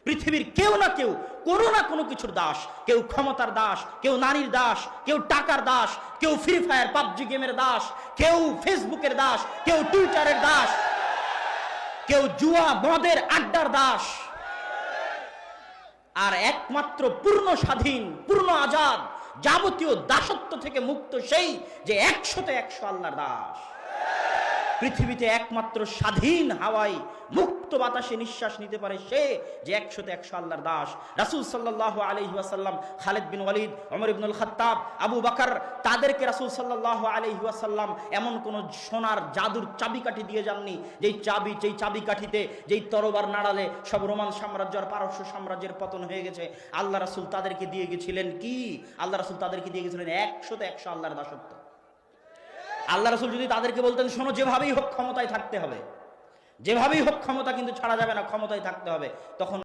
পৃথিবীর কেউ না কেউ কোনো না কোনো কিছুর দাস। কেউ ক্ষমতার দাস, কেউ নারীর দাস, কেউ টাকার দাস, কেউ ফ্রি ফায়ার পাবজি গেমের দাস, কেউ ফেসবুকের দাস, কেউ টুইটারের দাস, কেউ জুয়া মদের আড্ডার দাস। আর একমাত্র পূর্ণ স্বাধীন, পূর্ণ আজাদ, যাবতীয় দাসত্ব থেকে মুক্ত সেই যে 100তে 100 আল্লাহর দাস। পৃথিবীতে একমাত্র স্বাধীন হাওয়ায় মুক্ত বাতাসে নিঃশ্বাস নিতে পারে সে যে 100তে 100 আল্লাহর দাস। রাসূল সাল্লাল্লাহু আলাইহি ওয়াসাল্লাম খালিদ বিন ওয়ালিদ, ওমর ইবনুল খাত্তাব, আবু বকর, তাদেরকে রাসূল সাল্লাল্লাহু আলাইহি ওয়াসাল্লাম এমন কোন সোনার জাদুর চাবিকাঠি দিয়ে যাননি যেই চাবিকাঠিতে যেই তরবার নাড়ালে সব রোমান সাম্রাজ্য আর পারস্য সাম্রাজ্যের পতন হয়ে গেছে। আল্লাহ রাসূল তাদেরকে দিয়ে গেছিলেন কি? আল্লাহ রাসূল তাদেরকে দিয়ে গেছিলেন 100তে 100 আল্লাহর দাসত্ব। আল্লাহ রাসূল যদি তাদেরকে বলতেন, শোনো, যেভাবেই হোক ক্ষমতায় থাকতে হবে, যেভাবেই হোক ক্ষমতা কিন্তু ছাড়া যাবে না, ক্ষমতায় থাকতে হবে, তখন